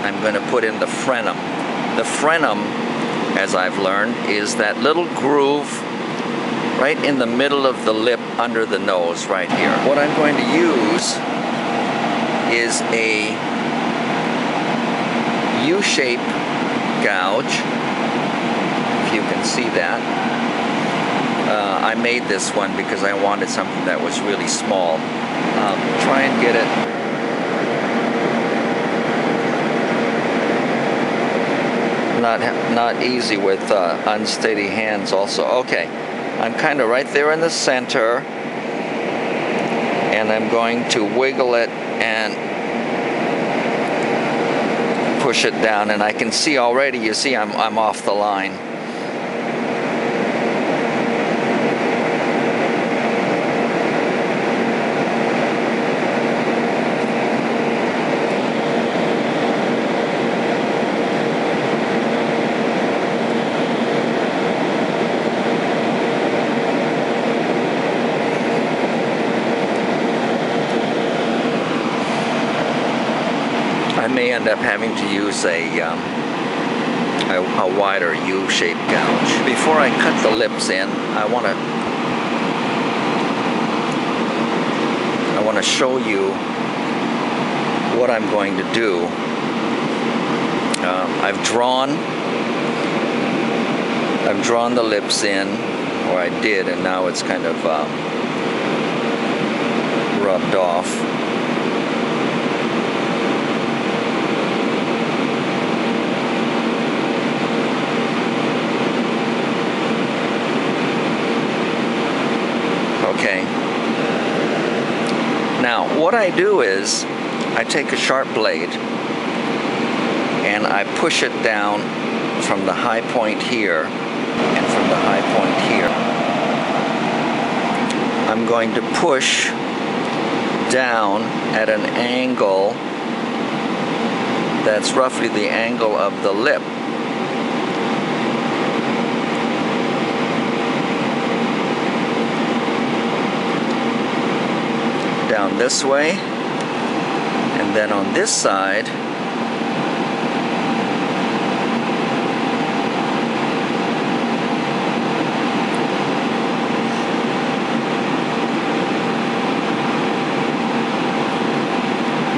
I'm going to put in the frenum. The frenum, as I've learned, is that little groove right in the middle of the lip under the nose right here. What I'm going to use is a U-shape gouge, if you can see that. I made this one because I wanted something that was really small. Try and get it not easy with unsteady hands also. Okay, I'm kind of right there in the center, and I'm going to wiggle it and push it down, and I can see already, you see I'm off the line. I may end up having to use a wider U-shaped gouge. Before I cut the lips in, I want to show you what I'm going to do. I've drawn the lips in, or I did, and now it's kind of rubbed off. Okay. Now, what I do is I take a sharp blade and I push it down from the high point here and from the high point here. I'm going to push down at an angle that's roughly the angle of the lip. Down this way, and then on this side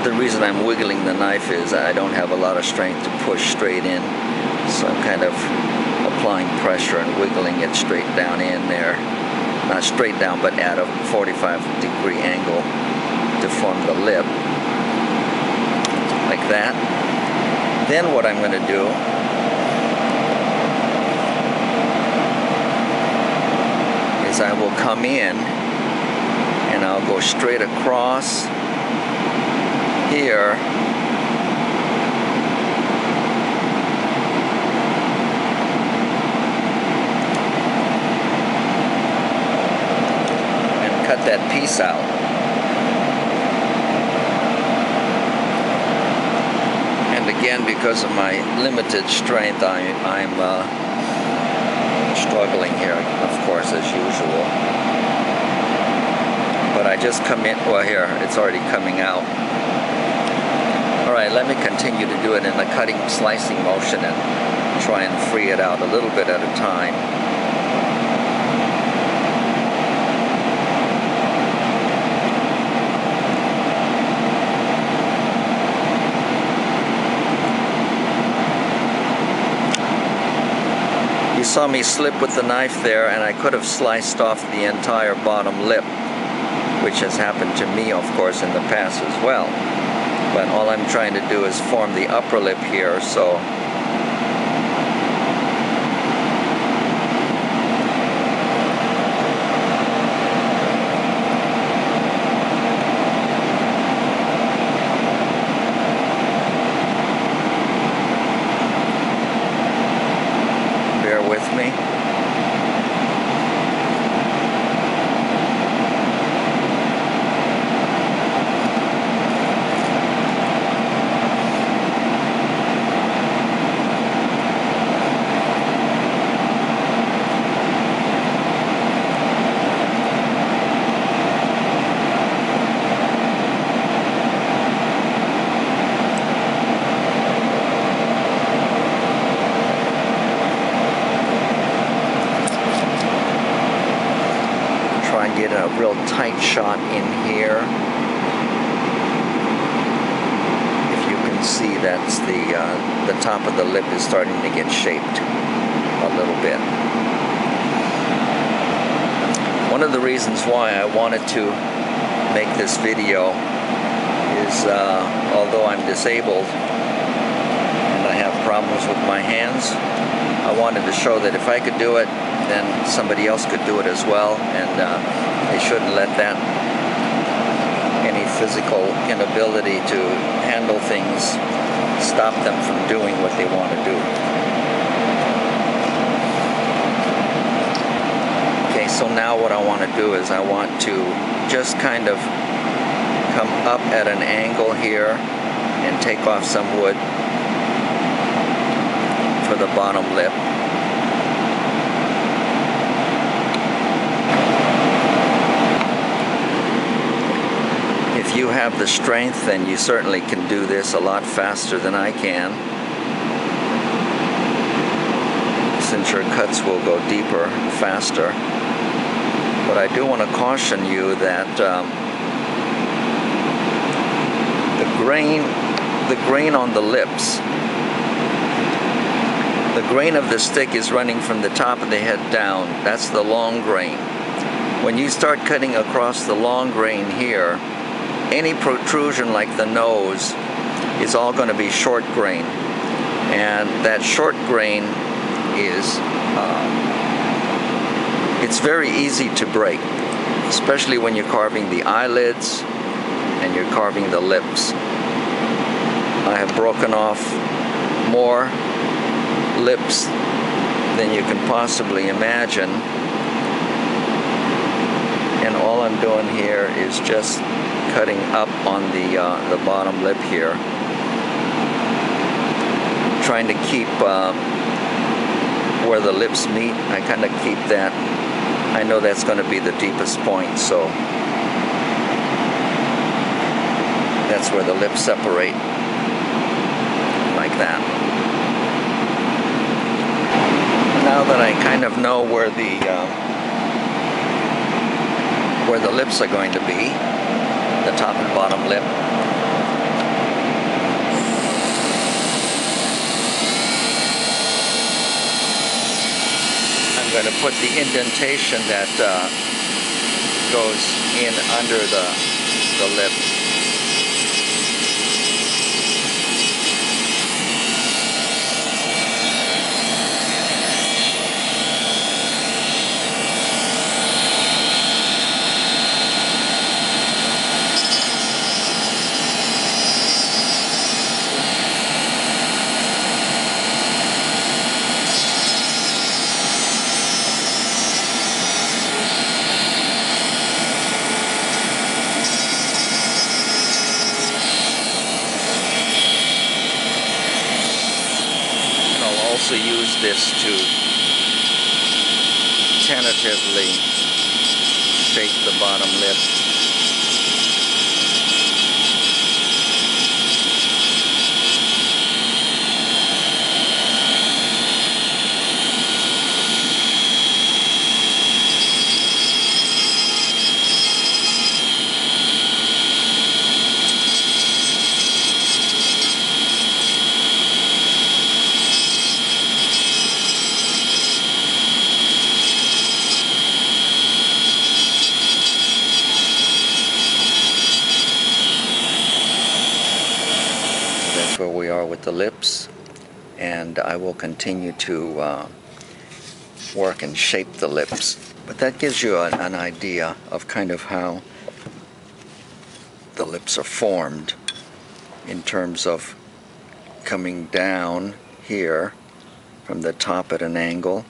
the reason I'm wiggling the knife is I don't have a lot of strength to push straight in, so I'm kind of applying pressure and wiggling it straight down in there. Not straight down, but at a 45-degree angle to form the lip, like that. Then what I'm going to do is I will come in and I'll go straight across here and cut that piece out. Again, because of my limited strength, I'm struggling here, of course, as usual. But I just come in, well here, it's already coming out. Alright, let me continue to do it in the cutting, slicing motion and try and free it out a little bit at a time. You saw me slip with the knife there, and I could have sliced off the entire bottom lip, which has happened to me, of course, in the past as well. But all I'm trying to do is form the upper lip here, so with me. real tight shot in here. If you can see, that's the top of the lip is starting to get shaped a little bit. One of the reasons why I wanted to make this video is although I'm disabled and I have problems with my hands, I wanted to show that if I could do it, then somebody else could do it as well, and they shouldn't let that, any physical inability to handle things, stop them from doing what they want to do. Okay, so now what I want to do is I want to just kind of come up at an angle here and take off some wood for the bottom lip. If you have the strength, then you certainly can do this a lot faster than I can, since your cuts will go deeper faster. But I do want to caution you that the grain on the lips, the grain of the stick is running from the top of the head down. That's the long grain. When you start cutting across the long grain here, any protrusion like the nose is all going to be short grain. And that short grain is, it's very easy to break, especially when you're carving the eyelids and you're carving the lips. I have broken off more lips than you can possibly imagine, and all I'm doing here is just cutting up on the bottom lip here, trying to keep where the lips meet. I kind of keep that. I know that's going to be the deepest point, so that's where the lips separate, like that. Now that I kind of know where the lips are going to be, the top and bottom lip, I'm going to put the indentation that goes in under the lip. Use this to tentatively shape the bottom lip. Where we are with the lips, and I will continue to work and shape the lips. But that gives you an idea of kind of how the lips are formed in terms of coming down here from the top at an angle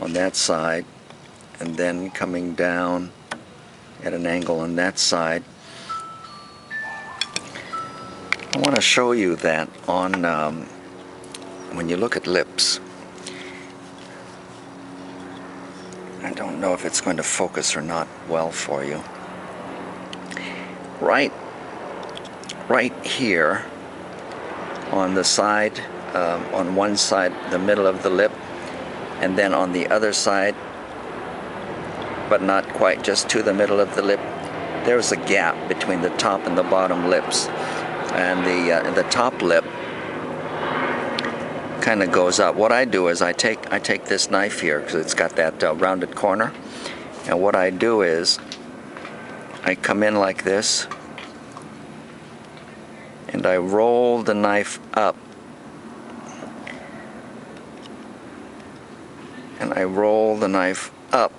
on that side, and then coming down at an angle on that side. I want to show you that on when you look at lips. I don't know if it's going to focus or not well for you. Right here on the side, on one side, the middle of the lip, and then on the other side, but not quite, just to the middle of the lip. There's a gap between the top and the bottom lips, and the top lip kind of goes up. What I do is I take this knife here, because it's got that rounded corner, and what I do is I come in like this and I roll the knife up, and I roll the knife up,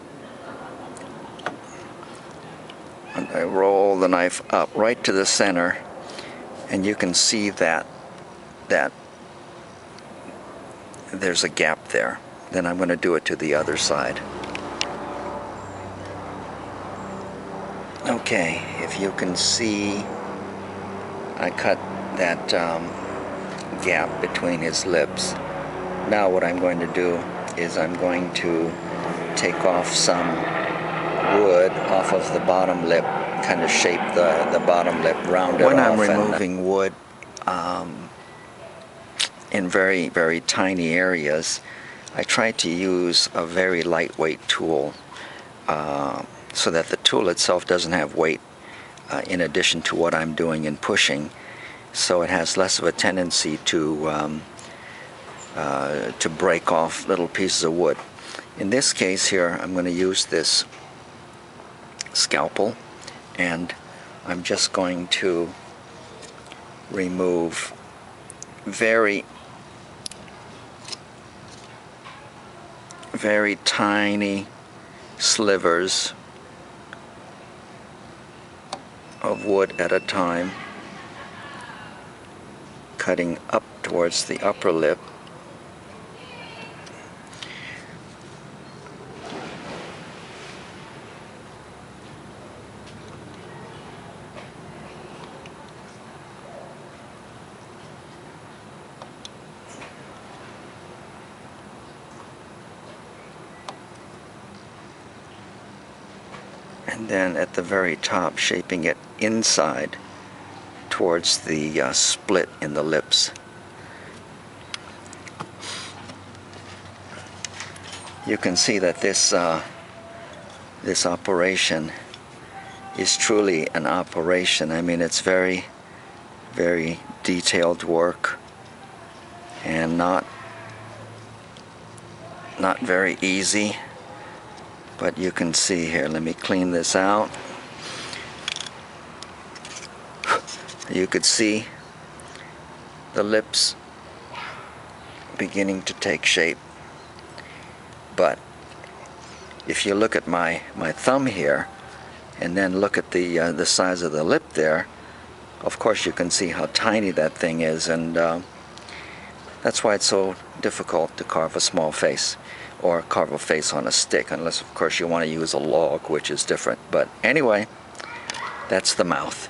and I roll the knife up right to the center, and you can see that there's a gap there. Then I'm going to do it to the other side. Okay, if you can see, I cut that gap between his lips. Now what I'm going to do is I'm going to take off some wood off of the bottom lip, kind of shape the bottom lip, round it off. When I'm removing wood in very, very tiny areas, I try to use a very lightweight tool so that the tool itself doesn't have weight in addition to what I'm doing in pushing, so it has less of a tendency to break off little pieces of wood. In this case here, I'm going to use this scalpel, and I'm just going to remove very tiny slivers of wood at a time, cutting up towards the upper lip. And then at the very top, shaping it inside towards the split in the lips. You can see that this operation is truly an operation. I mean, it's very, very detailed work, and not very easy. But you can see here, let me clean this out. You could see the lips beginning to take shape. But if you look at my thumb here, and then look at the size of the lip there, of course you can see how tiny that thing is, and that's why it's so difficult to carve a small face, or carve a face on a stick, unless of course you want to use a log, which is different. But anyway, that's the mouth.